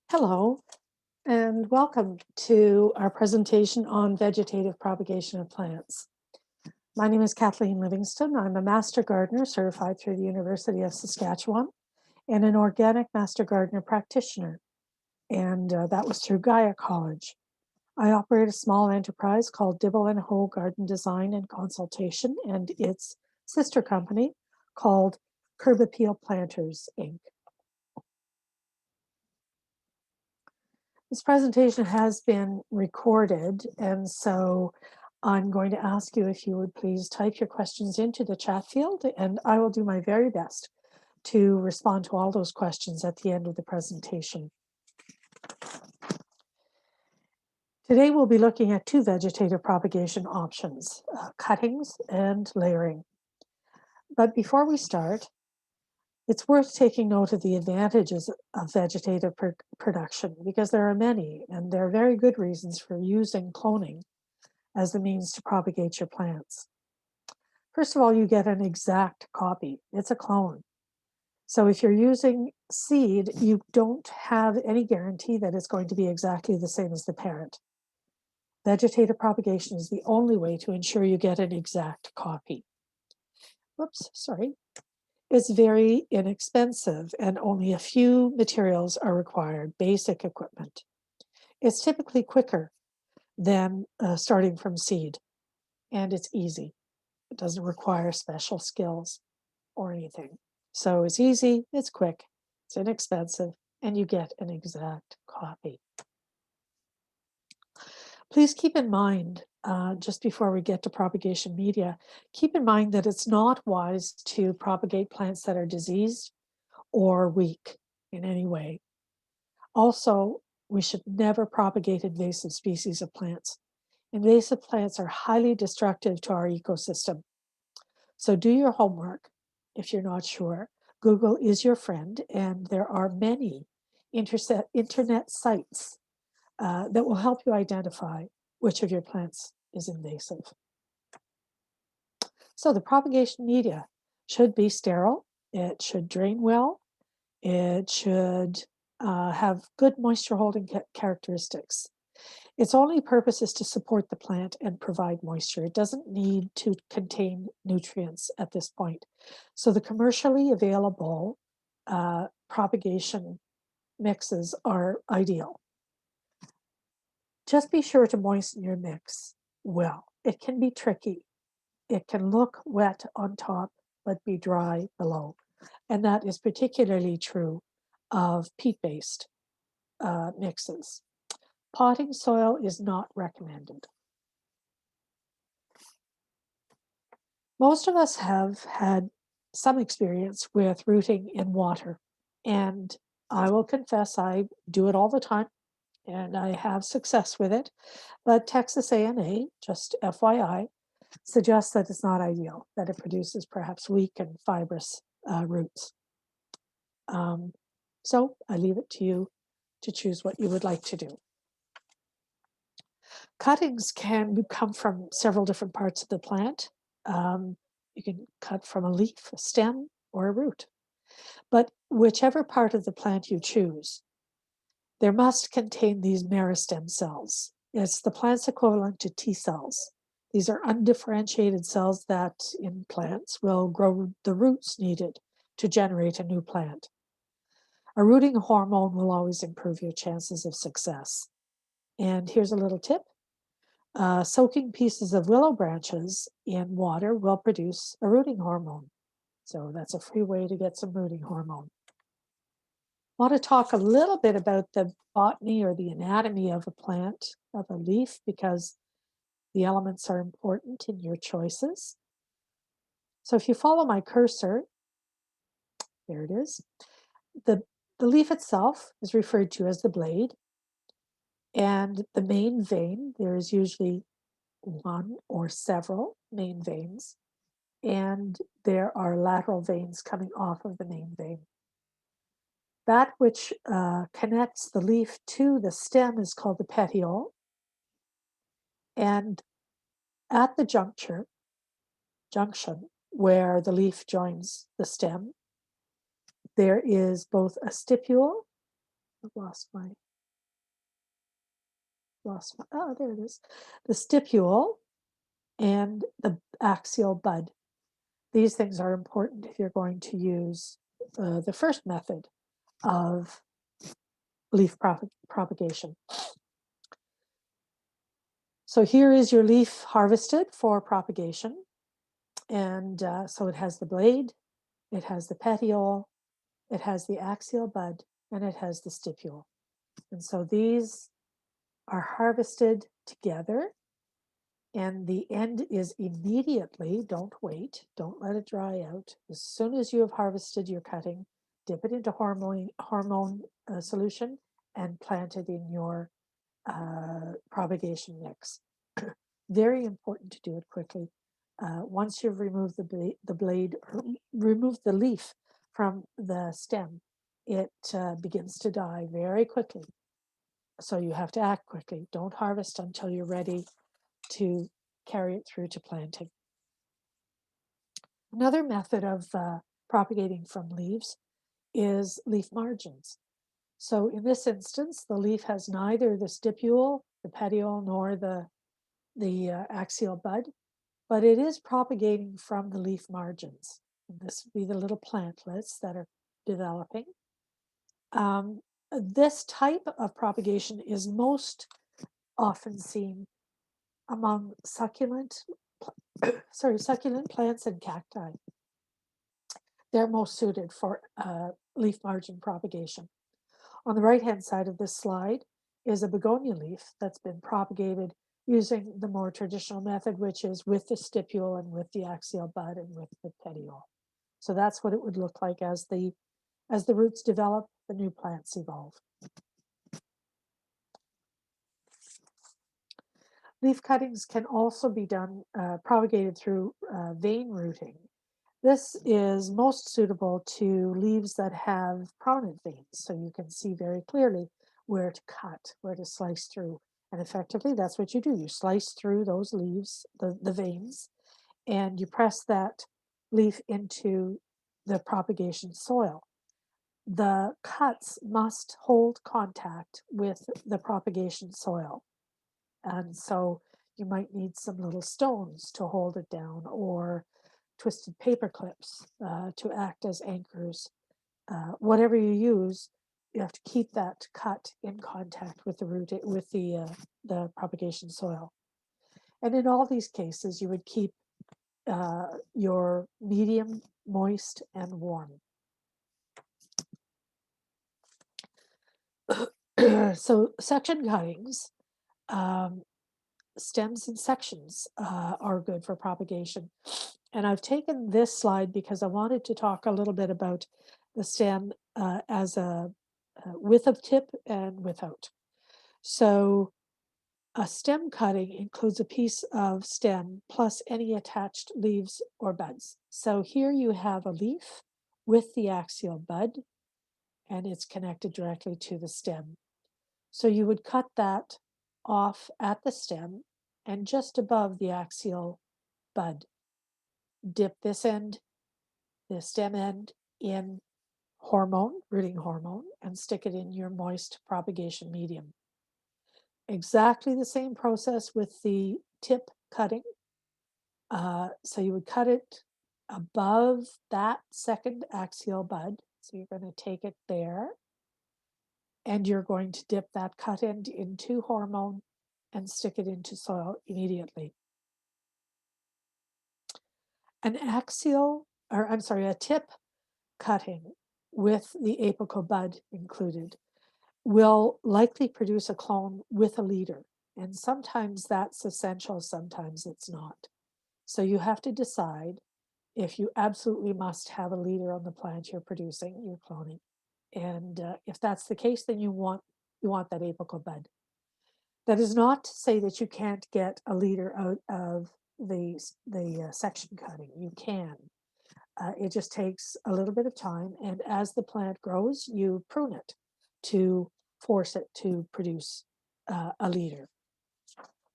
Hello, and welcome to our presentation on vegetative propagation of plants. My name is Kathleen Livingston. I'm a Master Gardener certified through the University of Saskatchewan and an Organic Master Gardener Practitioner, and that was through Gaia College. I operate a small enterprise called Dibble and Hoe Garden Design and Consultation and its sister company called Curb Appeal Planters, Inc. This presentation has been recorded, and so I'm going to ask you if you would please type your questions into the chat field, and I will do my very best to respond to all those questions at the end of the presentation. Today we'll be looking at two vegetative propagation options, cuttings and layering. But before we start, it's worth taking note of the advantages of vegetative production because there are many, and there are very good reasons for using cloning as the means to propagate your plants. First of all, you get an exact copy. It's a clone. So if you're using seed, you don't have any guarantee that it's going to be exactly the same as the parent. Vegetative propagation is the only way to ensure you get an exact copy. Whoops, sorry. It's very inexpensive and only a few materials are required, basic equipment. It's typically quicker than starting from seed, and it's easy. It doesn't require special skills or anything. So it's easy, it's quick, it's inexpensive, and you get an exact copy. Please keep in mind, just before we get to propagation media, keep in mind that it's not wise to propagate plants that are diseased or weak in any way. Also, we should never propagate invasive species of plants. Invasive plants are highly destructive to our ecosystem. So do your homework if you're not sure. Google is your friend, and there are many internet sites that will help you identify which of your plants is invasive. So the propagation media should be sterile. It should drain well. It should have good moisture holding characteristics. Its only purpose is to support the plant and provide moisture. It doesn't need to contain nutrients at this point. So the commercially available propagation mixes are ideal. Just be sure to moisten your mix well. It can be tricky. It can look wet on top, but be dry below. And that is particularly true of peat-based mixes. Potting soil is not recommended. Most of us have had some experience with rooting in water, and I will confess I do it all the time, and I have success with it. But Texas A&A, just FYI, suggests that it's not ideal, that it produces perhaps weak and fibrous roots. So I leave it to you to choose what you would like to do. Cuttings can come from several different parts of the plant. You can cut from a leaf, a stem, or a root. But whichever part of the plant you choose, there must contain these meristem cells. It's the plant's equivalent to T cells. These are undifferentiated cells that in plants will grow the roots needed to generate a new plant. A rooting hormone will always improve your chances of success. And here's a little tip. Soaking pieces of willow branches in water will produce a rooting hormone. So that's a free way to get some rooting hormone. I want to talk a little bit about the botany or the anatomy of a plant, of a leaf, because the elements are important in your choices. So if you follow my cursor, there it is. The leaf itself is referred to as the blade. And the main vein, there is usually one or several main veins, and there are lateral veins coming off of the main vein. That which connects the leaf to the stem is called the petiole. And at the junction where the leaf joins the stem, there is both a stipule I've oh, there it is. The stipule and the axial bud. These things are important if you're going to use the first method of leaf propagation. So here is your leaf harvested for propagation. And so it has the blade, it has the petiole, it has the axial bud, and it has the stipule. And so these are harvested together, and the end is immediately, don't wait, don't let it dry out. As soon as you have harvested your cutting, dip it into hormone solution and plant it in your propagation mix. Very important to do it quickly. Once you've removed the blade or removed the leaf from the stem, it begins to die very quickly. So you have to act quickly. Don't harvest until you're ready to carry it through to planting. Another method of propagating from leaves is leaf margins. So in this instance, the leaf has neither the stipule, the petiole, nor the axial bud, but it is propagating from the leaf margins. And this would be the little plantlets that are developing. This type of propagation is most often seen among succulent plants and cacti. They're most suited for leaf margin propagation. On the right-hand side of this slide is a begonia leaf that's been propagated using the more traditional method, which is with the stipule and with the axial bud and with the petiole. So that's what it would look like as the roots develop, the new plants evolve. Leaf cuttings can also be done, propagated through vein rooting. This is most suitable to leaves that have prominent veins, so you can see very clearly where to cut, where to slice through. And effectively, that's what you do. You slice through those leaves, the veins, and you press that leaf into the propagation soil. The cuts must hold contact with the propagation soil. And so you might need some little stones to hold it down, or twisted paper clips to act as anchors. Whatever you use, you have to keep that cut in contact with the root, with the propagation soil. And in all these cases, you would keep your medium moist and warm. So section cuttings, stems and sections are good for propagation. And I've taken this slide because I wanted to talk a little bit about the stem as a with of tip and without. So a stem cutting includes a piece of stem plus any attached leaves or buds. So here you have a leaf with the axial bud, and it's connected directly to the stem. So you would cut that off at the stem and just above the axial bud. Dip this end, the stem end, in hormone, rooting hormone, and stick it in your moist propagation medium. Exactly the same process with the tip cutting. So you would cut it above that second axial bud. So you're going to take it there, and you're going to dip that cut end into hormone and stick it into soil immediately. A tip cutting with the apical bud included will likely produce a clone with a leader. And sometimes that's essential, sometimes it's not. So you have to decide if you absolutely must have a leader on the plant you're producing, you're cloning. And if that's the case, then you want that apical bud. That is not to say that you can't get a leader out of the section cutting. You can. It just takes a little bit of time, and as the plant grows, you prune it to force it to produce a leader.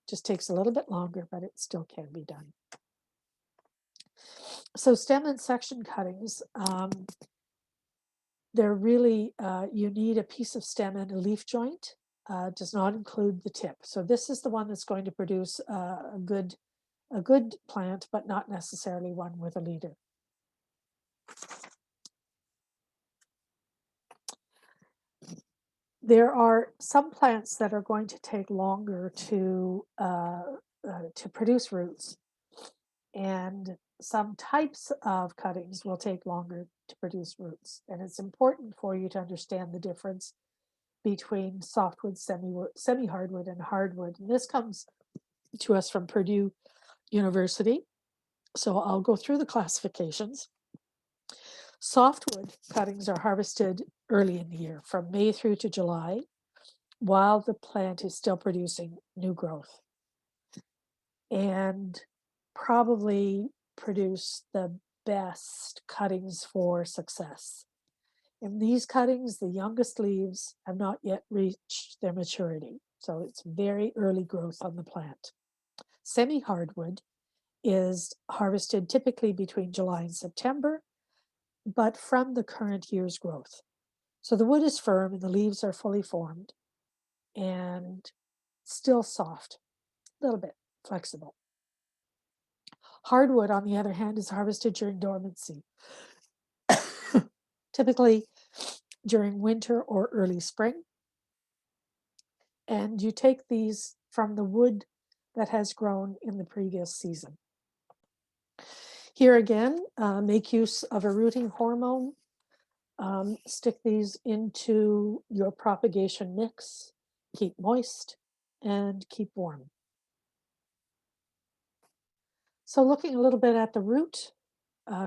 Just takes a little bit longer, but it still can be done. So stem and section cuttings They're really, you need a piece of stem and a leaf joint, does not include the tip. So this is the one that's going to produce a good plant, but not necessarily one with a leader. There are some plants that are going to take longer to produce roots, and some types of cuttings will take longer to produce roots. And it's important for you to understand the difference between softwood, semi-hardwood, and hardwood. And this comes to us from Purdue University. So I'll go through the classifications. Softwood cuttings are harvested early in the year, from May through to July, while the plant is still producing new growth, and probably produce the best cuttings for success. In these cuttings, the youngest leaves have not yet reached their maturity, so it's very early growth on the plant. Semi-hardwood is harvested typically between July and September, but from the current year's growth. So the wood is firm and the leaves are fully formed and still soft, a little bit flexible. Hardwood, on the other hand, is harvested during dormancy, typically during winter or early spring. And you take these from the wood that has grown in the previous season. Here again, make use of a rooting hormone. Stick these into your propagation mix, keep moist, and keep warm. So looking a little bit at the root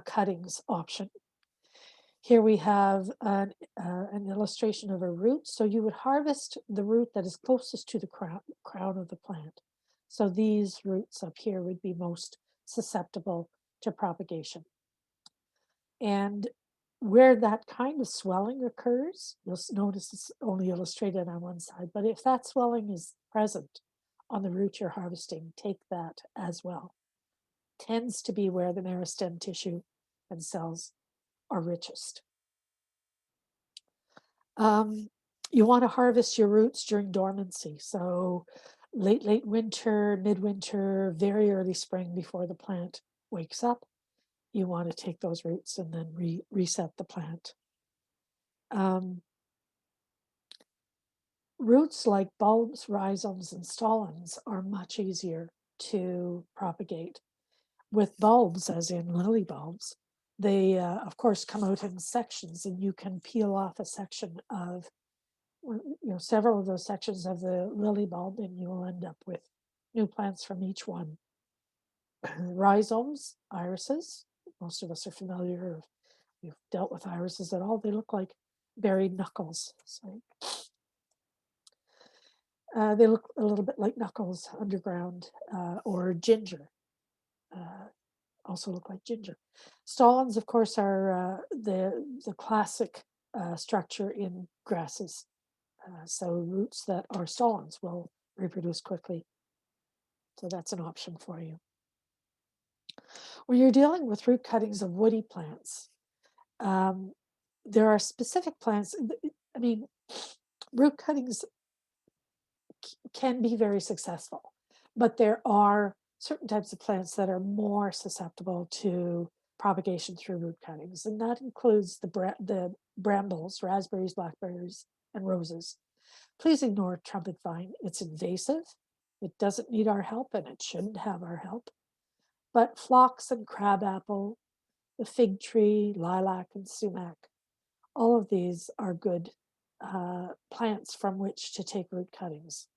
cuttings option. Here we have an illustration of a root. So you would harvest the root that is closest to the crown of the plant. So these roots up here would be most susceptible to propagation. And where that kind of swelling occurs, you'll notice it's only illustrated on one side, but if that swelling is present on the root you're harvesting, take that as well. Tends to be where the meristem tissue and cells are richest. You want to harvest your roots during dormancy, so late winter, midwinter, very early spring before the plant wakes up. You want to take those roots and then reset the plant. Roots like bulbs, rhizomes, and stolons are much easier to propagate. With bulbs, as in lily bulbs, they, of course, come out in sections, and you can peel off a section of, several of those sections of the lily bulb, and you will end up with new plants from each one. Rhizomes, irises, most of us are familiar, if you've dealt with irises at all, they look like buried knuckles. So, they look a little bit like knuckles underground, or ginger. Also look like ginger. Stolons, of course, are the classic structure in grasses. So roots that are stolons will reproduce quickly. So that's an option for you. When you're dealing with root cuttings of woody plants, there are specific plants. I mean, root cuttings can be very successful, but there are certain types of plants that are more susceptible to propagation through root cuttings, and that includes the brambles, raspberries, blackberries, and roses. Please ignore trumpet vine. It's invasive. It doesn't need our help, and it shouldn't have our help. But phlox and crabapple, the fig tree, lilac, and sumac, all of these are good plants from which to take root cuttings.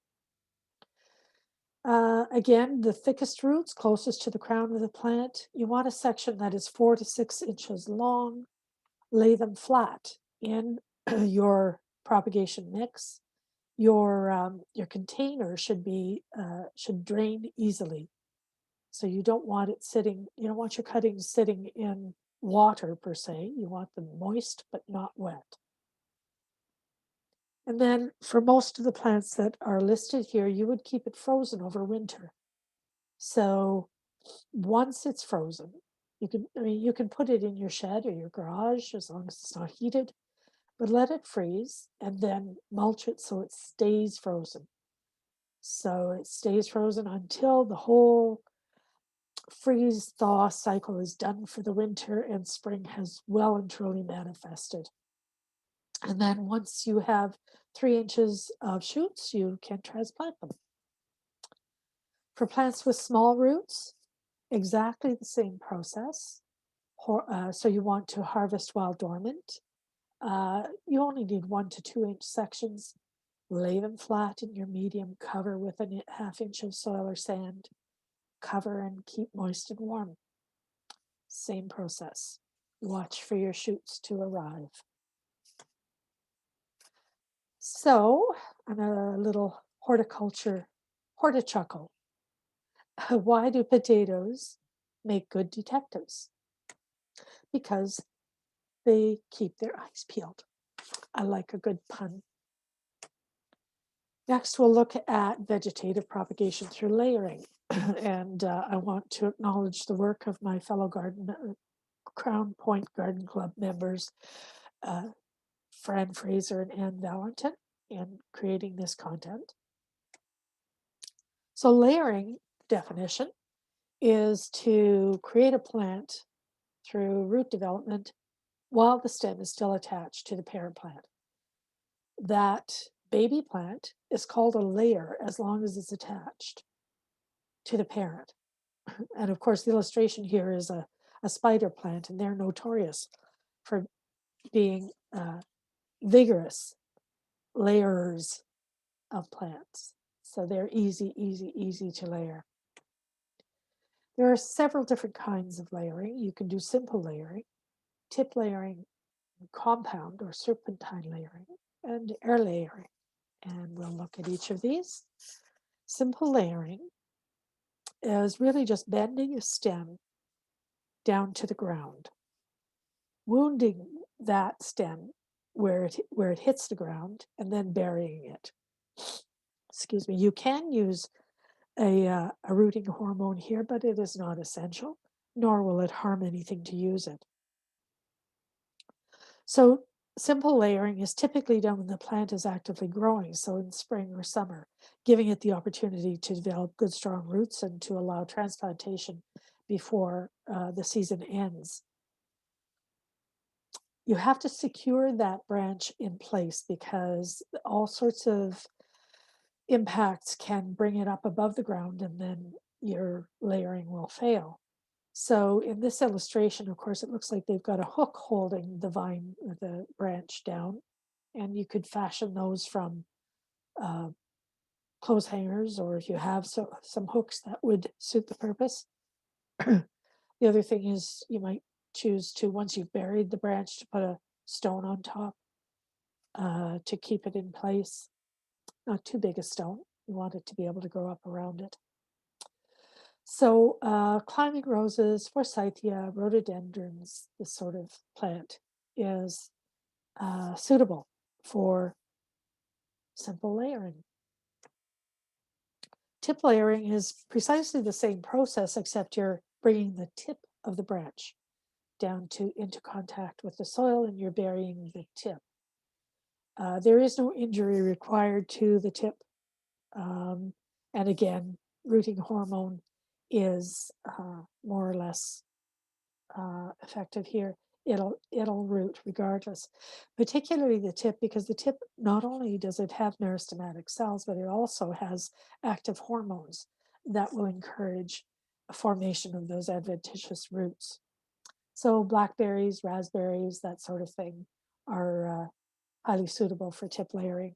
Again, the thickest roots closest to the crown of the plant, you want a section that is 4 to 6 inches long. Lay them flat in your propagation mix. Your container should drain easily. So you don't want it sitting, you don't want your cuttings sitting in water per se. You want them moist but not wet. And then for most of the plants that are listed here, you would keep it frozen over winter. So once it's frozen, you can put it in your shed or your garage as long as it's not heated. but let it freeze and then mulch it so it stays frozen. So it stays frozen until the whole freeze thaw cycle is done for the winter and spring has well and truly manifested. And then once you have 3 inches of shoots, you can transplant them. For plants with small roots, exactly the same process. So you want to harvest while dormant. You only need 1 to 2 inch sections. Lay them flat in your medium cover with a ½ inch of soil or sand. Cover and keep moist and warm. Same process. Watch for your shoots to arrive. So, on a little hortichuckle. Why do potatoes make good detectives? Because they keep their eyes peeled. I like a good pun. Next, we'll look at vegetative propagation through layering. And I want to acknowledge the work of my fellow Crown Point Garden Club members, Fran Fraser and Ann Valentin, in creating this content. So layering definition is to create a plant through root development while the stem is still attached to the parent plant. That baby plant is called a layer as long as it's attached to the parent. And of course, the illustration here is a spider plant, and they're notorious for being vigorous layers of plants. So they're easy to layer. There are several different kinds of layering. You can do simple layering, tip layering, compound or serpentine layering, and air layering. And we'll look at each of these. Simple layering is really just bending a stem down to the ground, wounding that stem where it hits the ground, and then burying it. Excuse me. You can use a rooting hormone here, but it is not essential, nor will it harm anything to use it. So simple layering is typically done when the plant is actively growing, so in spring or summer, giving it the opportunity to develop good, strong roots and to allow transplantation before the season ends. You have to secure that branch in place because all sorts of impacts can bring it up above the ground and then your layering will fail. So in this illustration, of course, it looks like they've got a hook holding the vine or the branch down, and you could fashion those from clothes hangers, or if you have some hooks that would suit the purpose. The other thing is you might choose to, once you've buried the branch, to put a stone on top to keep it in place. Not too big a stone. You want it to be able to grow up around it. So climbing roses, forsythia, rhododendrons, this sort of plant is suitable for simple layering. Tip layering is precisely the same process, except you're bringing the tip of the branch down into contact with the soil and you're burying the tip. There is no injury required to the tip. And again, rooting hormone is more or less effective here. It'll root regardless, particularly the tip, because the tip, not only does it have meristematic cells, but it also has active hormones that will encourage a formation of those adventitious roots. So blackberries, raspberries, that sort of thing are highly suitable for tip layering.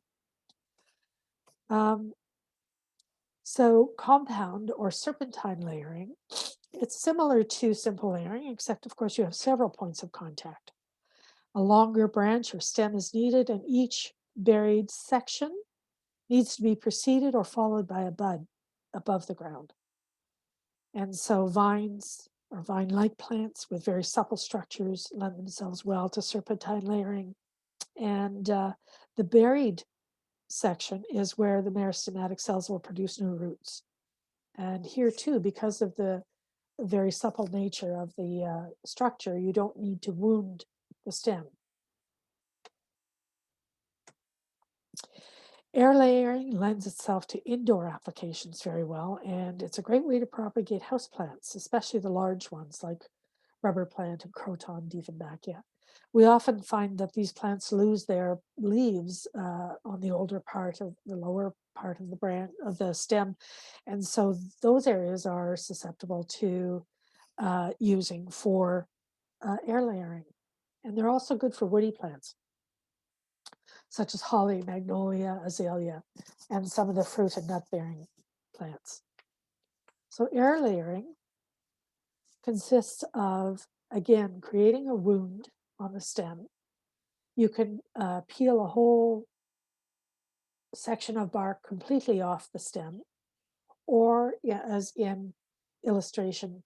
So compound or serpentine layering, it's similar to simple layering, except of course you have several points of contact. A longer branch or stem is needed, and each buried section needs to be preceded or followed by a bud above the ground. And so vines or vine-like plants with very supple structures lend themselves well to serpentine layering. And the buried section is where the meristematic cells will produce new roots. And here too, because of the very supple nature of the structure, you don't need to wound the stem. Air layering lends itself to indoor applications very well, and it's a great way to propagate houseplants, especially the large ones like rubber plant and Croton dieffenbachia. We often find that these plants lose their leaves on the older part of the lower part of the branch of the stem, and so those areas are susceptible to using for air layering. And they're also good for woody plants, such as holly, magnolia, azalea, and some of the fruit and nut bearing plants. So air layering consists of, again, creating a wound on the stem. You can peel a whole section of bark completely off the stem, or as in illustration,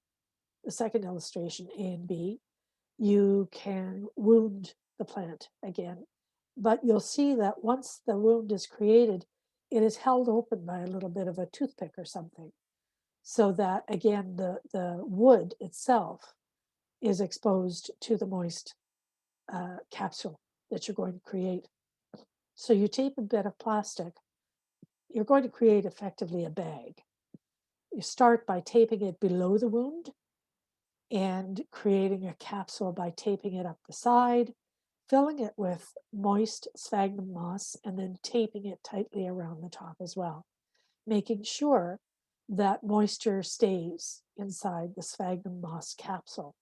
the second illustration, A and B, you can wound the plant again. But you'll see that once the wound is created, it is held open by a little bit of a toothpick or something, so that, again, the wood itself is exposed to the moist capsule that you're going to create. So you tape a bit of plastic. You're going to create effectively a bag. You start by taping it below the wound and creating a capsule by taping it up the side, filling it with moist sphagnum moss, and then taping it tightly around the top as well, making sure that moisture stays inside the sphagnum moss capsule.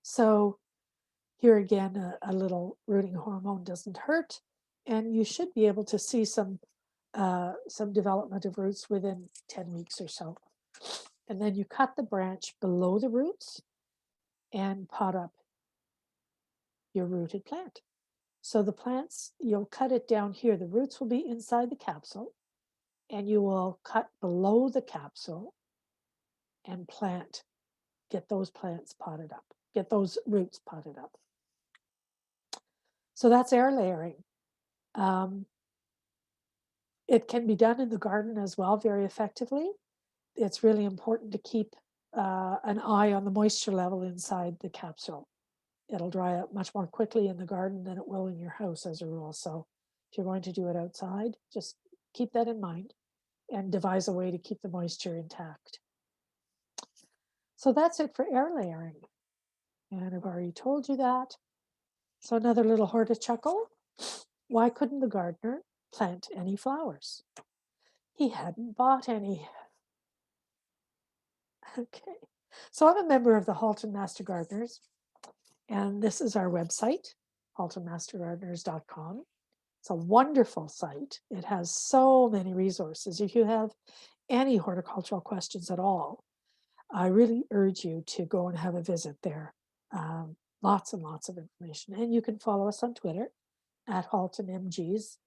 So here again, a little rooting hormone doesn't hurt, and you should be able to see some development of roots within 10 weeks or so. And then you cut the branch below the roots and pot up your rooted plant. So the plants, you'll cut it down here. The roots will be inside the capsule, and you will cut below the capsule and get those plants potted up, get those roots potted up. So that's air layering. It can be done in the garden as well very effectively. It's really important to keep an eye on the moisture level inside the capsule. It'll dry out much more quickly in the garden than it will in your house as a rule. So if you're going to do it outside, just keep that in mind and devise a way to keep the moisture intact. So that's it for air layering. And I've already told you that. So another little hortichuckle. Why couldn't the gardener plant any flowers? He hadn't bought any. Okay. So I'm a member of the Halton Master Gardeners, and this is our website, haltonmastergardeners.com. It's a wonderful site. It has so many resources. If you have any horticultural questions at all, I really urge you to go and have a visit there. Lots and lots of information. And you can follow us on Twitter at HaltonMGs.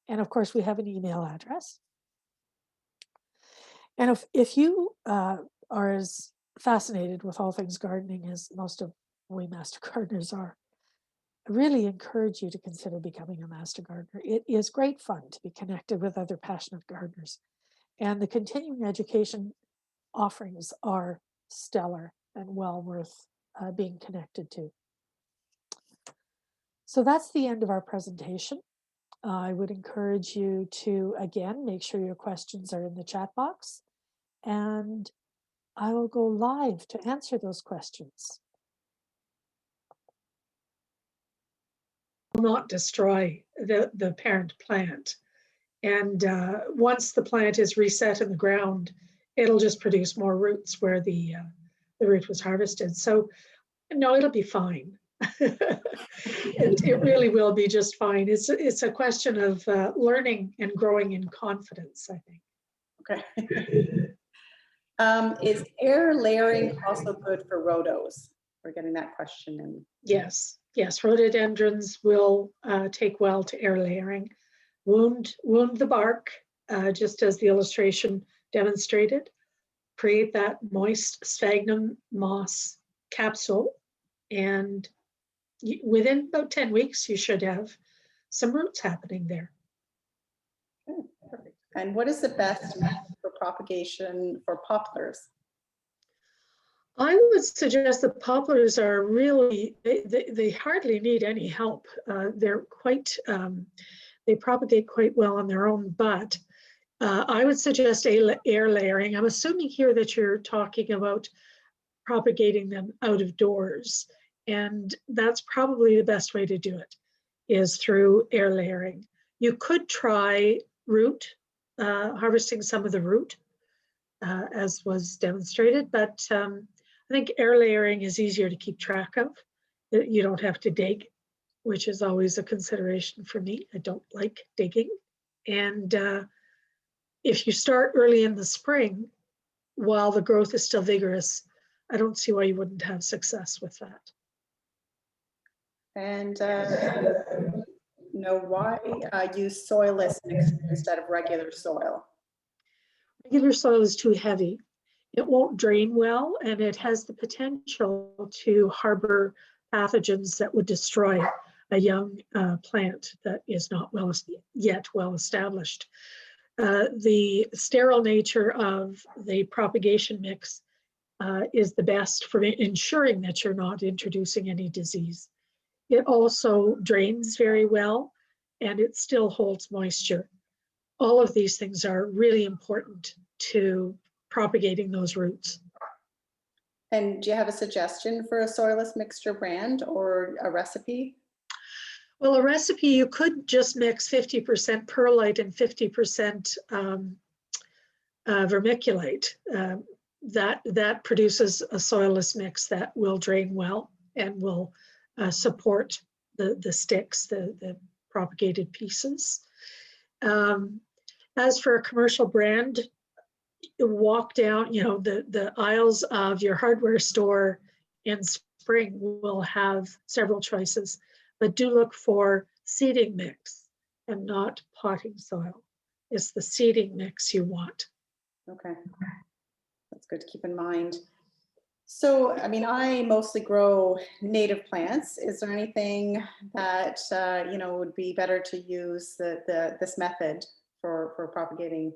And of course, we have an email address. And if you are as fascinated with all things gardening as most of we master gardeners are, I really encourage you to consider becoming a master gardener. It is great fun to be connected with other passionate gardeners. And the continuing education offerings are stellar and well worth being connected to. So that's the end of our presentation. I would encourage you to, again, make sure your questions are in the chat box, and I will go live to answer those questions. Will not destroy the parent plant. And once the plant is reset in the ground, it'll just produce more roots where the root was harvested. So no, it'll be fine. It really will be just fine. It's a question of learning and growing in confidence, I think. Okay. Is air layering also good for rhodos? We're getting that question in. Yes, rhododendrons will take well to air layering. Wound the bark, just as the illustration demonstrated. Create that moist sphagnum moss capsule, and within about 10 weeks, you should have some roots happening there. Okay, perfect. And what is the best method for propagation for poplars? I would suggest that poplars are really, they hardly need any help. They're quite They propagate quite well on their own, but I would suggest air layering. I'm assuming here that you're talking about propagating them out of doors, and that's probably the best way to do it, is through air layering. You could try root, harvesting some of the root, as was demonstrated, but I think air layering is easier to keep track of. You don't have to dig, which is always a consideration for me. I don't like digging. And if you start early in the spring, while the growth is still vigorous, I don't see why you wouldn't have success with that. And why use soilless mix instead of regular soil? Regular soil is too heavy. It won't drain well, and it has the potential to harbor pathogens that would destroy a young plant that is not yet well established. The sterile nature of the propagation mix is the best for ensuring that you're not introducing any disease. It also drains very well, and it still holds moisture. All of these things are really important to propagating those roots. And do you have a suggestion for a soilless mixture brand or a recipe? Well, a recipe, you could just mix 50% perlite and 50% vermiculite. That produces a soilless mix that will drain well and will support the sticks, the propagated pieces. As for a commercial brand, walk down, the aisles of your hardware store in spring will have several choices, but do look for seeding mix and not potting soil. It's the seeding mix you want. Okay, that's good to keep in mind. So, I mean, I mostly grow native plants. Is there anything that, would be better to use this method for propagating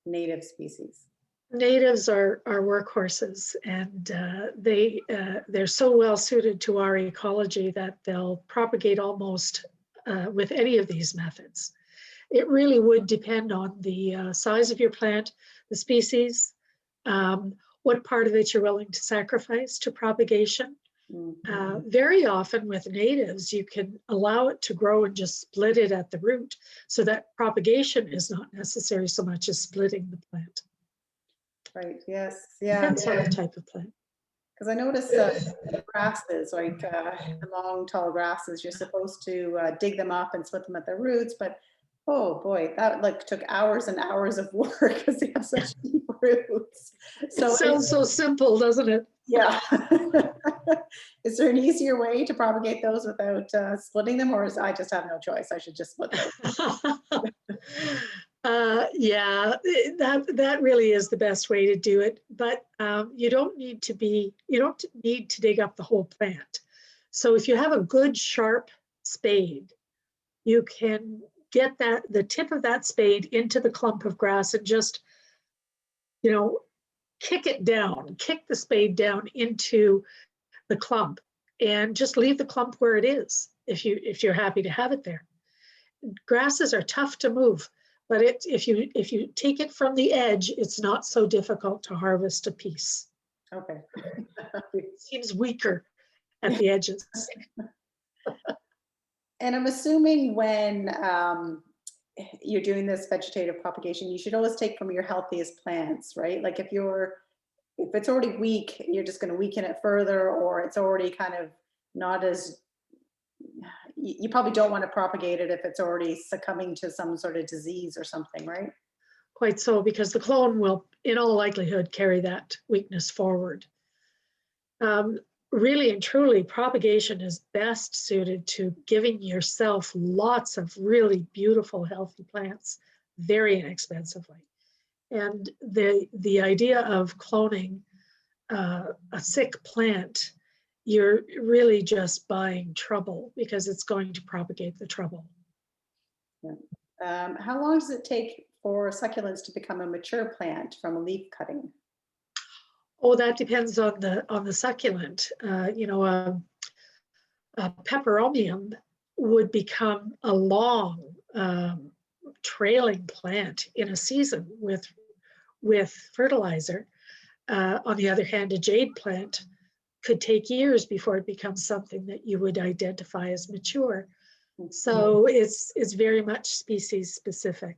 native species? Natives are workhorses, and they're so well suited to our ecology that they'll propagate almost with any of these methods. It really would depend on the size of your plant, the species, what part of it you're willing to sacrifice to propagation. Very often with natives, you can allow it to grow and just split it at the root, so that propagation is not necessary so much as splitting the plant. Right, yes, yeah. Depends on the type of plant. Because I noticed grasses, like the long, tall grasses, you're supposed to dig them up and split them at their roots, but oh boy, that took hours and hours of work because they have such deep roots. So it sounds so simple, doesn't it? Yeah. Is there an easier way to propagate those without splitting them, or I just have no choice? I should just split them. Yeah, that really is the best way to do it. But you don't need to dig up the whole plant. So if you have a good sharp spade, you can get the tip of that spade into the clump of grass and just, kick the spade down into the clump, and just leave the clump where it is if you're happy to have it there. Grasses are tough to move, but if you take it from the edge, it's not so difficult to harvest a piece. Okay. It seems weaker at the edges. And I'm assuming when you're doing this vegetative propagation, you should always take from your healthiest plants, right? Like if it's already weak, you're just going to weaken it further, or it's already kind of not as, you probably don't want to propagate it if it's already succumbing to some sort of disease or something, right? Quite so, because the clone will, in all likelihood, carry that weakness forward. Really and truly, propagation is best suited to giving yourself lots of really beautiful, healthy plants very inexpensively. And the idea of cloning a sick plant, you're really just buying trouble, because it's going to propagate the trouble. Yeah. How long does it take for succulents to become a mature plant from a leaf cutting? Oh, that depends on the succulent. A peperomium would become a long trailing plant in a season with fertilizer. On the other hand, a jade plant could take years before it becomes something that you would identify as mature. So it's very much species specific.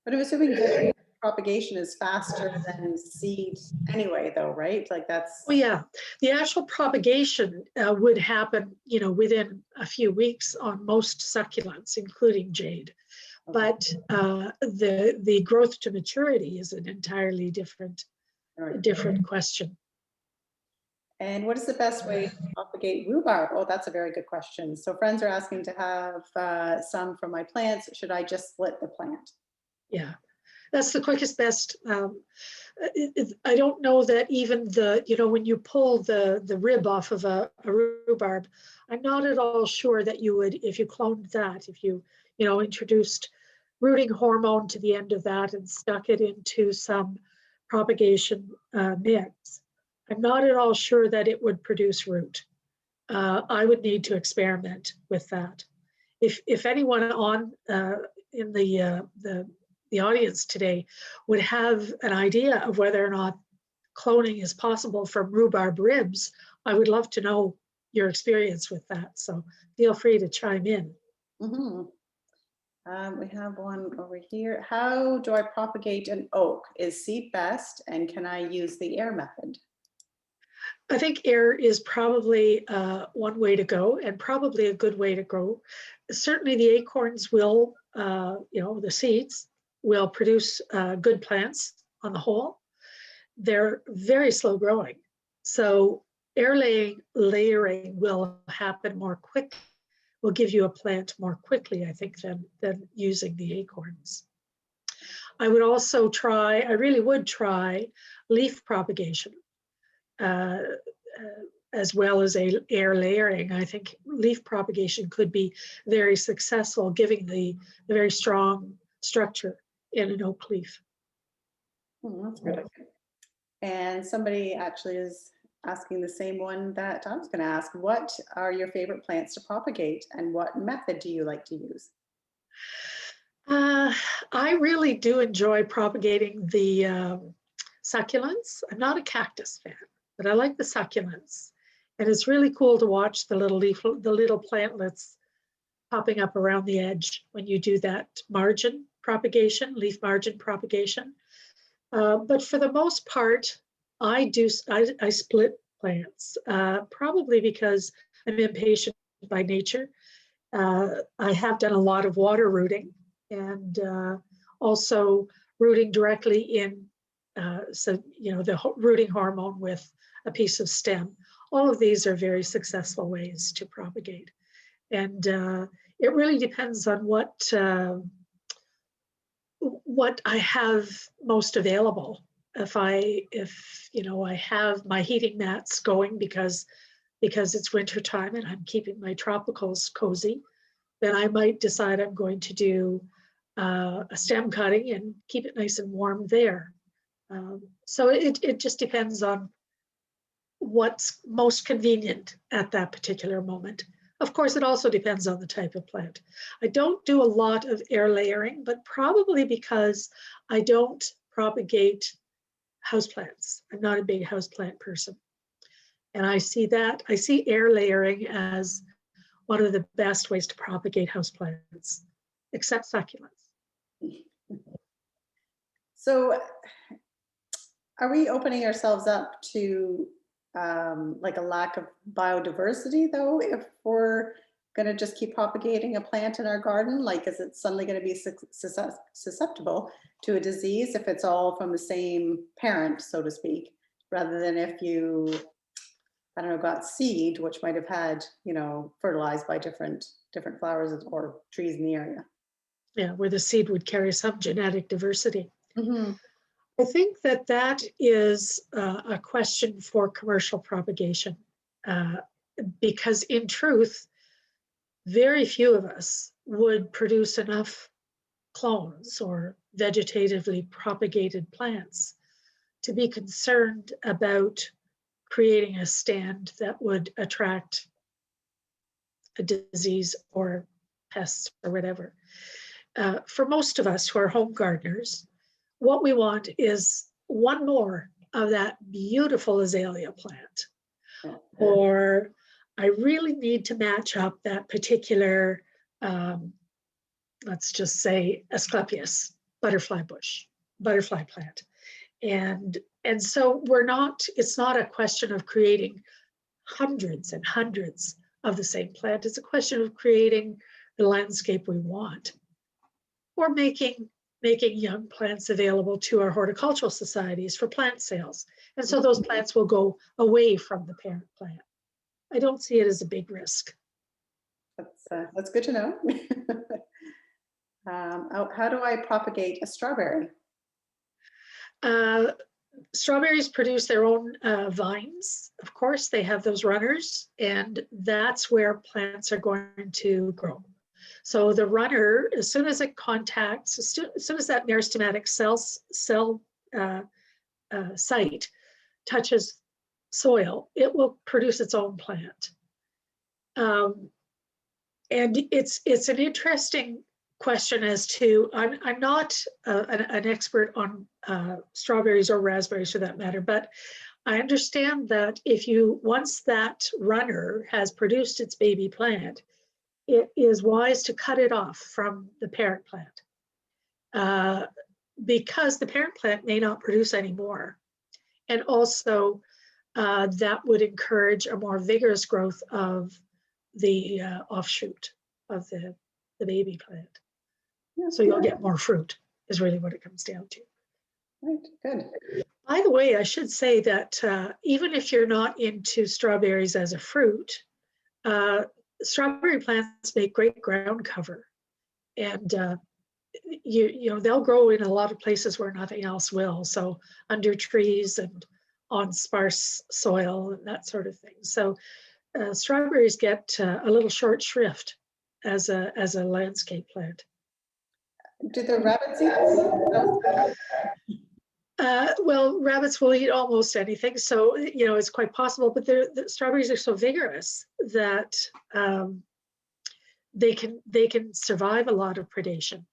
But I'm assuming vegetative propagation is faster than seed anyway, though, right? Like that's. Well, yeah, the actual propagation would happen, within a few weeks on most succulents, including jade. But the growth to maturity is an entirely different question. And what is the best way to propagate rhubarb? Oh, that's a very good question. So friends are asking to have some from my plants. Should I just split the plant? Yeah, that's the quickest, best. I don't know that even when you pull the rib off of a rhubarb, I'm not at all sure that you would, if you cloned that, if you, introduced rooting hormone to the end of that and stuck it into some propagation mix, I'm not at all sure that it would produce root. I would need to experiment with that. If anyone on in the audience today would have an idea of whether or not cloning is possible from rhubarb ribs, I would love to know your experience with that. So feel free to chime in. Mm-hmm. We have one over here. How do I propagate an oak? Is seed best, and can I use the air method? I think air is probably one way to go, and probably a good way to grow. Certainly the acorns will, the seeds will produce good plants on the whole. They're very slow growing. So air layering will happen more quick, will give you a plant more quickly, I think, than using the acorns. I would also try, I really would try leaf propagation. As well as air layering. I think leaf propagation could be very successful, giving the very strong structure in an oak leaf. That's good. And somebody actually is asking the same one that I was going to ask. What are your favorite plants to propagate, and what method do you like to use? I really do enjoy propagating the succulents. I'm not a cactus fan, but I like the succulents. And it's really cool to watch the little plantlets popping up around the edge when you do that margin propagation, leaf margin propagation. But for the most part, I split plants, probably because I'm impatient by nature. I have done a lot of water rooting, and also rooting directly in, the rooting hormone with a piece of stem. All of these are very successful ways to propagate. And it really depends on what I have most available. If I have my heating mats going because it's winter time and I'm keeping my tropicals cozy, then I might decide I'm going to do a stem cutting and keep it nice and warm there. So it just depends on what's most convenient at that particular moment. Of course, it also depends on the type of plant. I don't do a lot of air layering, but probably because I don't propagate houseplants. I'm not a big houseplant person. And I see air layering as one of the best ways to propagate houseplants, except succulents. So are we opening ourselves up to like a lack of biodiversity, though, if we're going to just keep propagating a plant in our garden? Like, is it suddenly going to be susceptible to a disease if it's all from the same parent, so to speak, rather than if you, I don't know, got seed, which might have had, fertilized by different flowers or trees in the area? Yeah, where the seed would carry some genetic diversity. Mm-hmm. I think that is a question for commercial propagation, because in truth, very few of us would produce enough clones or vegetatively propagated plants to be concerned about creating a stand that would attract a disease or pests or whatever. For most of us who are home gardeners, what we want is one more of that beautiful azalea plant. Or I really need to match up that particular, let's just say Asclepias, butterfly bush, butterfly plant. And so it's not a question of creating hundreds and hundreds of the same plant. It's a question of creating the landscape we want, or making young plants available to our horticultural societies for plant sales. And so those plants will go away from the parent plant. I don't see it as a big risk. That's good to know. How do I propagate a strawberry? Strawberries produce their own vines. Of course, they have those runners, and that's where plants are going to grow. So the runner, as soon as it contacts, as soon as that meristematic cell site touches soil, it will produce its own plant. And it's an interesting question as to, I'm not an expert on strawberries or raspberries for that matter, but I understand that once that runner has produced its baby plant, it is wise to cut it off from the parent plant because the parent plant may not produce any more. And also that would encourage a more vigorous growth of the offshoot of the baby plant. So you'll get more fruit is really what it comes down to. Right, good. By the way, I should say that even if you're not into strawberries as a fruit, strawberry plants make great ground cover, and you know they'll grow in a lot of places where nothing else will. So under trees and on sparse soil and that sort of thing. So strawberries get a little short shrift as a landscape plant. Do the rabbits eat them? Well, rabbits will eat almost anything, so you know it's quite possible. But the strawberries are so vigorous that they can survive a lot of predation.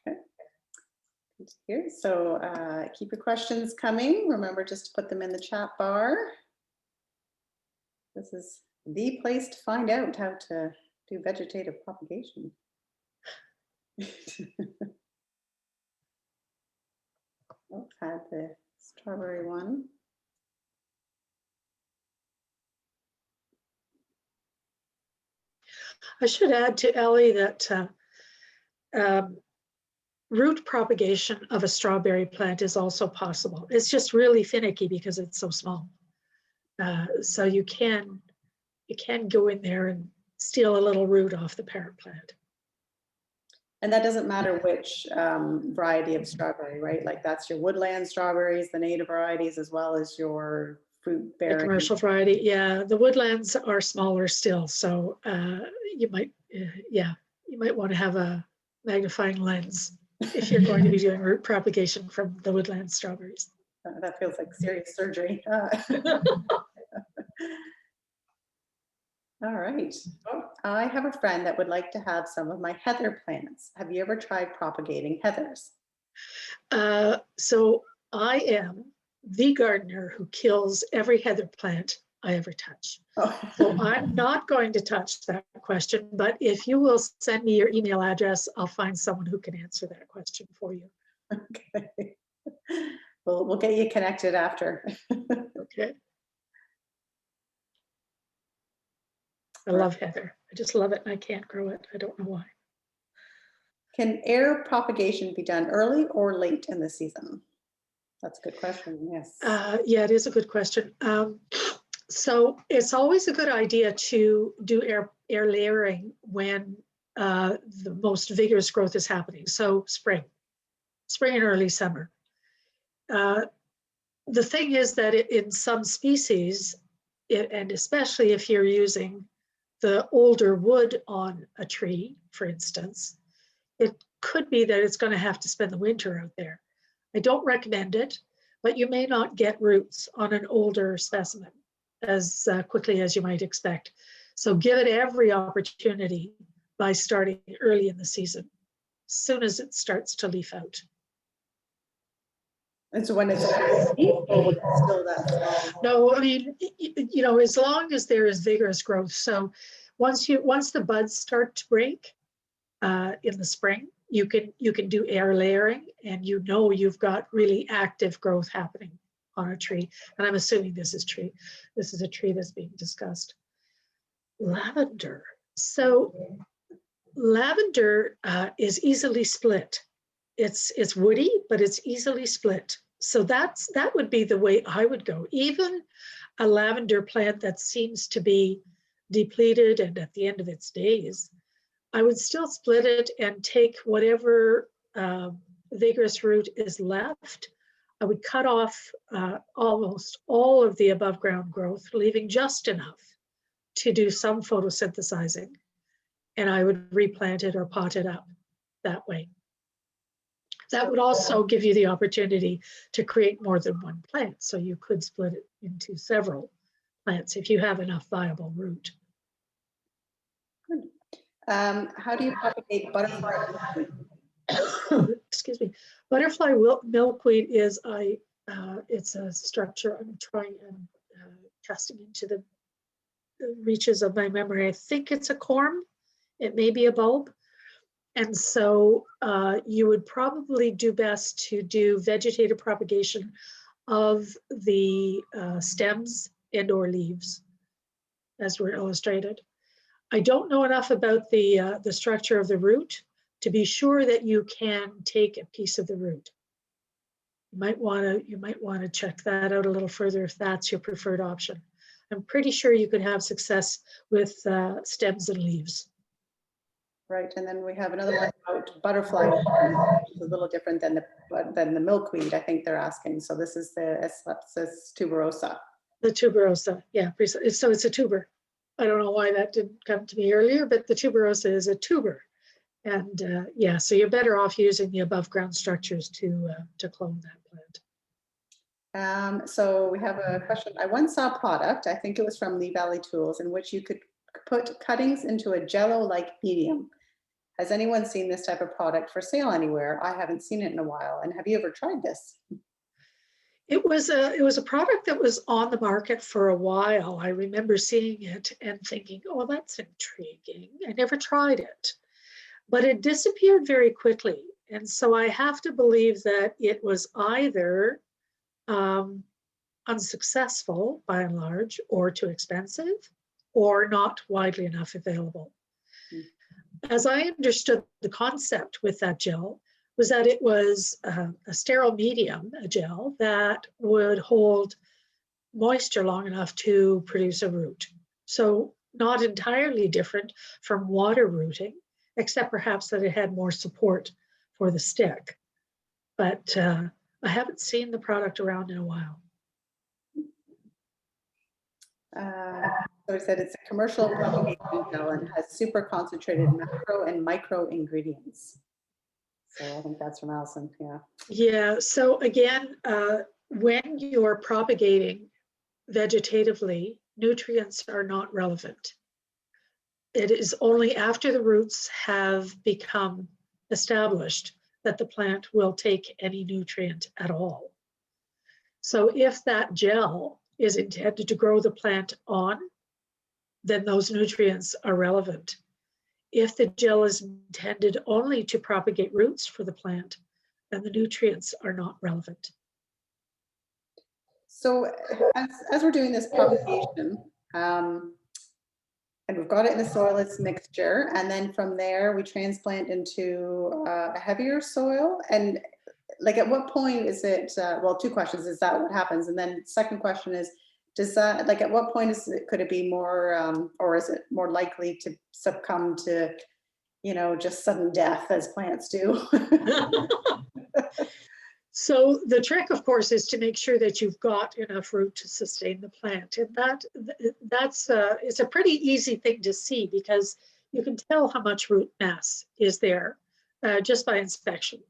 Okay. Here, so keep your questions coming. Remember just to put them in the chat bar. This is the place to find out how to do vegetative propagation. Oh, had the strawberry one. I should add to Ellie that root propagation of a strawberry plant is also possible. It's just really finicky because it's so small. So you can go in there and steal a little root off the parent plant. And that doesn't matter which variety of strawberry, right? Like that's your woodland strawberries, the native varieties, as well as your fruit bearing. The commercial variety, yeah. The woodlands are smaller still, so you might want to have a magnifying lens if you're going to be doing root propagation from the woodland strawberries. That feels like serious surgery. All right. I have a friend that would like to have some of my heather plants. Have you ever tried propagating heathers? So I am the gardener who kills every heather plant I ever touch. Oh. So I'm not going to touch that question, but if you will send me your email address, I'll find someone who can answer that question for you. Okay. We'll get you connected after. Okay. I love heather. I just love it and I can't grow it. I don't know why. Can air propagation be done early or late in the season? That's a good question, yes. Yeah, it is a good question. So it's always a good idea to do air layering when the most vigorous growth is happening. So spring and early summer. The thing is that in some species, and especially if you're using the older wood on a tree, for instance, it could be that it's going to have to spend the winter out there. I don't recommend it, but you may not get roots on an older specimen as quickly as you might expect. So give it every opportunity by starting early in the season, as soon as it starts to leaf out. And so when it's still that small? No, I mean, you know, as long as there is vigorous growth. So once the buds start to break in the spring, you can do air layering, and you know you've got really active growth happening on a tree. And I'm assuming this is a tree that's being discussed. Lavender. So lavender is easily split. It's woody, but it's easily split. So that would be the way I would go. Even a lavender plant that seems to be depleted and at the end of its days, I would still split it and take whatever vigorous root is left. I would cut off almost all of the above ground growth, leaving just enough to do some photosynthesizing. And I would replant it or pot it up that way. That would also give you the opportunity to create more than one plant. So you could split it into several plants if you have enough viable root. Good. How do you propagate butterfly milkweed? Excuse me. Butterfly milkweed is it's a structure. I'm trying and casting into the reaches of my memory. I think it's a corm. It may be a bulb. And so you would probably do best to do vegetative propagation of the stems and or leaves, as were illustrated. I don't know enough about the structure of the root to be sure that you can take a piece of the root. You might want to check that out a little further if that's your preferred option. I'm pretty sure you could have success with stems and leaves. Right, and then we have another one about butterfly, which is a little different than the milkweed, I think they're asking. So this is the Asexual tuberosa. The tuberosa, yeah. So it's a tuber. I don't know why that didn't come to me earlier, but the tuberosa is a tuber. And yeah, so you're better off using the above ground structures to clone that plant. So we have a question. I once saw a product, I think it was from Lee Valley Tools, in which you could put cuttings into a jello-like medium. Has anyone seen this type of product for sale anywhere? I haven't seen it in a while. And have you ever tried this? It was a product that was on the market for a while. I remember seeing it and thinking, oh, that's intriguing. I never tried it, but it disappeared very quickly. And so I have to believe that it was either unsuccessful by and large, or too expensive, or not widely enough available. As I understood the concept with that gel was that it was a sterile medium, a gel that would hold moisture long enough to produce a root. So not entirely different from water rooting, except perhaps that it had more support for the stick. But I haven't seen the product around in a while. So it said it's a commercial propagation gel and has super concentrated macro and micro ingredients. So I think that's from Allison, yeah. Yeah, so again, when you're propagating vegetatively, nutrients are not relevant. It is only after the roots have become established that the plant will take any nutrient at all. So if that gel is intended to grow the plant on, then those nutrients are relevant. If the gel is intended only to propagate roots for the plant, then the nutrients are not relevant. So as we're doing this propagation, and we've got it in the soil, it's mixture, and then from there we transplant into a heavier soil. And like, at what point is it, well, two questions, is that what happens? And then second question is, does that, like, at what point is it, could it be more, or is it more likely to succumb to, you know, just sudden death as plants do? So the trick, of course, is to make sure that you've got enough root to sustain the plant. And that's it's a pretty easy thing to see, because you can tell how much root mass is there just by inspection.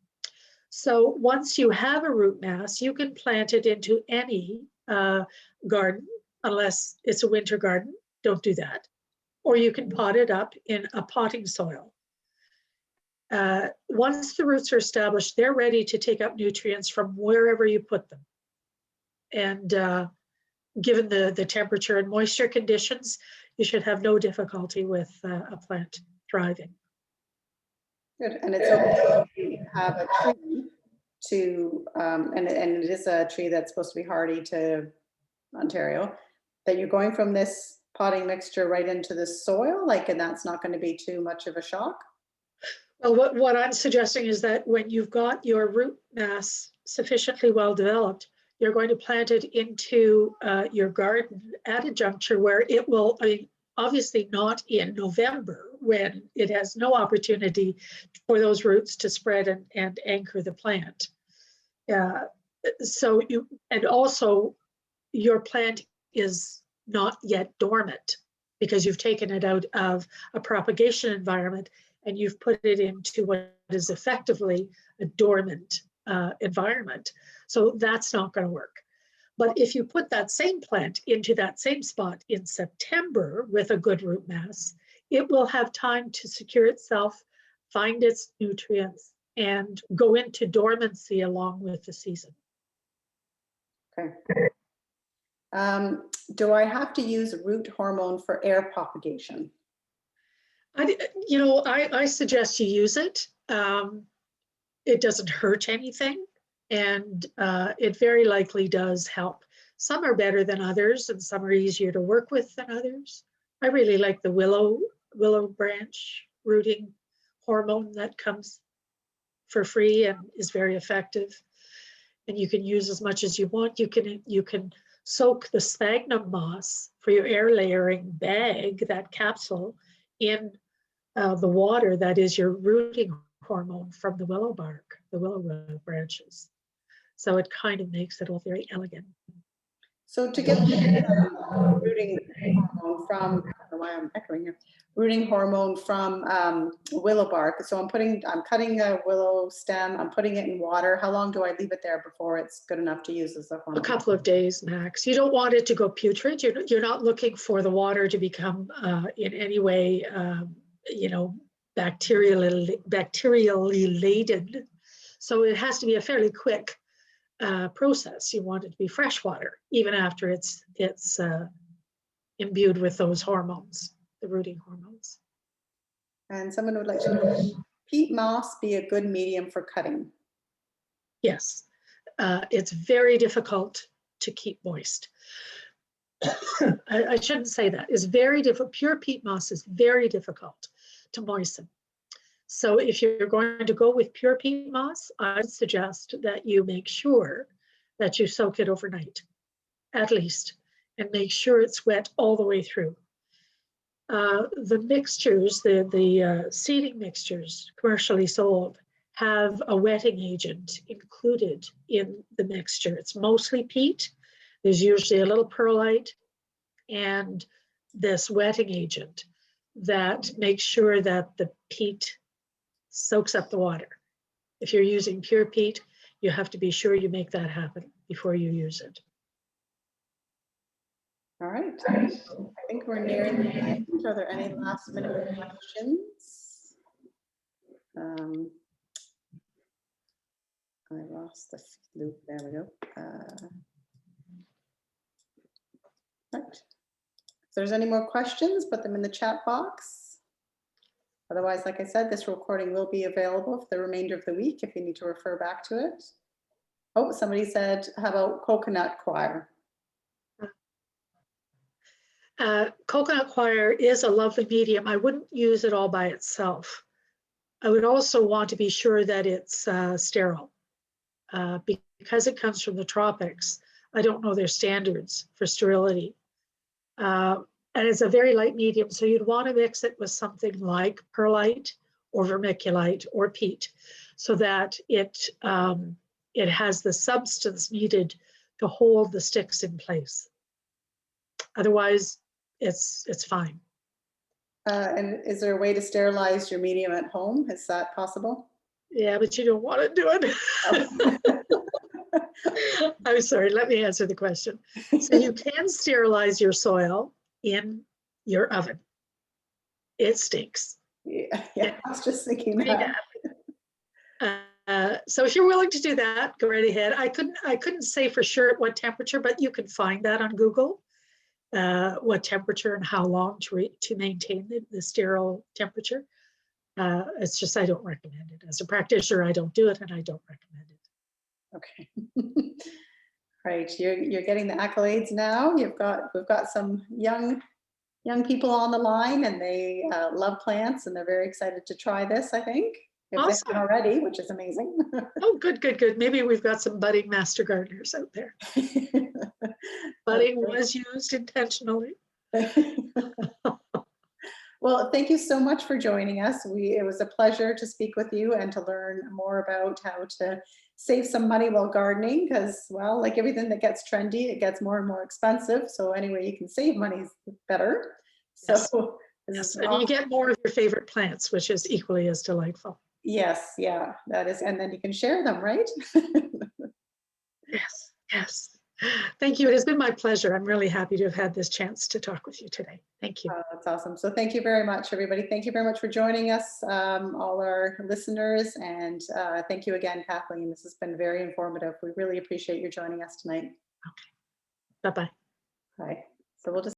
So once you have a root mass, you can plant it into any garden, unless it's a winter garden. Don't do that. or you can pot it up in a potting soil. Once the roots are established, they're ready to take up nutrients from wherever you put them. And given the temperature and moisture conditions, you should have no difficulty with a plant thriving. Good, and it's okay to have a tree to, and it is a tree that's supposed to be hardy to Ontario, that you're going from this potting mixture right into the soil, like, and that's not going to be too much of a shock? Well, what I'm suggesting is that when you've got your root mass sufficiently well developed, you're going to plant it into your garden at a juncture where it will, obviously not in November, when it has no opportunity for those roots to spread and anchor the plant. So you, and also your plant is not yet dormant because you've taken it out of a propagation environment and you've put it into what is effectively a dormant environment. So that's not going to work. But if you put that same plant into that same spot in September with a good root mass, it will have time to secure itself, find its nutrients, and go into dormancy along with the season. Okay. Do I have to use root hormone for air propagation? I suggest you use it. It doesn't hurt anything, and it very likely does help. Some are better than others, and some are easier to work with than others. I really like the willow branch rooting hormone that comes for free and is very effective. And you can use as much as you want. You can soak the sphagnum moss for your air layering bag, that capsule, in the water that is your rooting hormone from the willow bark, the willow branches. So it kind of makes it all very elegant. So to get the rooting hormone from, I don't know why I'm echoing here, rooting hormone from willow bark. So I'm cutting a willow stem, I'm putting it in water. How long do I leave it there before it's good enough to use as a hormone? A couple of days max. You don't want it to go putrid. You're not looking for the water to become in any way, bacterially laden. So it has to be a fairly quick process. You want it to be fresh water, even after it's imbued with those hormones, the rooting hormones. And someone would like to know, peat moss be a good medium for cutting? Yes, it's very difficult to keep moist. I shouldn't say that. It's very difficult. Pure peat moss is very difficult to moisten. So if you're going to go with pure peat moss, I suggest that you make sure that you soak it overnight, at least, and make sure it's wet all the way through. The mixtures, the seeding mixtures commercially sold, have a wetting agent included in the mixture. It's mostly peat. There's usually a little perlite and this wetting agent that makes sure that the peat soaks up the water. If you're using pure peat, you have to be sure you make that happen before you use it. All right, I think we're nearing the end. Are there any last minute questions? I lost the loop, there we go. Right. If there's any more questions, put them in the chat box. Otherwise, like I said, this recording will be available for the remainder of the week if you need to refer back to it. Oh, somebody said, how about coconut coir? Coconut coir is a lovely medium. I wouldn't use it all by itself. I would also want to be sure that it's sterile. Because it comes from the tropics, I don't know their standards for sterility. And it's a very light medium, so you'd want to mix it with something like perlite or vermiculite or peat, so that it has the substance needed to hold the sticks in place. Otherwise, it's fine. And is there a way to sterilize your medium at home? Is that possible? Yeah, but you don't want to do it. Oh. I'm sorry, let me answer the question. So you can sterilize your soil in your oven. it stinks. Yeah, I was just thinking Pretty that. So if you're willing to do that, go right ahead. I couldn't say for sure at what temperature, but you can find that on Google, what temperature and how long to maintain the sterile temperature. It's just, I don't recommend it. As a practitioner, I don't do it, and I don't recommend it. Okay. Right, you're getting the accolades now. We've got some young people on the line, and they love plants, and they're very excited to try this, I think, if they Awesome. haven't already, which is amazing. Oh, good, good, good. Maybe we've got some budding master gardeners out there. Budding was used intentionally. Well, thank you so much for joining us. It was a pleasure to speak with you and to learn more about how to save some money while gardening, because, well, like everything that gets trendy, it gets more and more expensive. So anyway, you can save money is better. Yes. So Yes, and you get more of your favorite plants, which is equally as delightful. yes, yeah, that is, and then you can share them, right? Yes, yes. Thank you. It has been my pleasure. I'm really happy to have had this chance to talk with you today. Thank you. That's awesome. So thank you very much, everybody. Thank you very much for joining us, all our listeners. And thank you again, Kathleen. This has been very informative. We really appreciate you joining us tonight. Okay. Bye-bye. Bye. So we'll just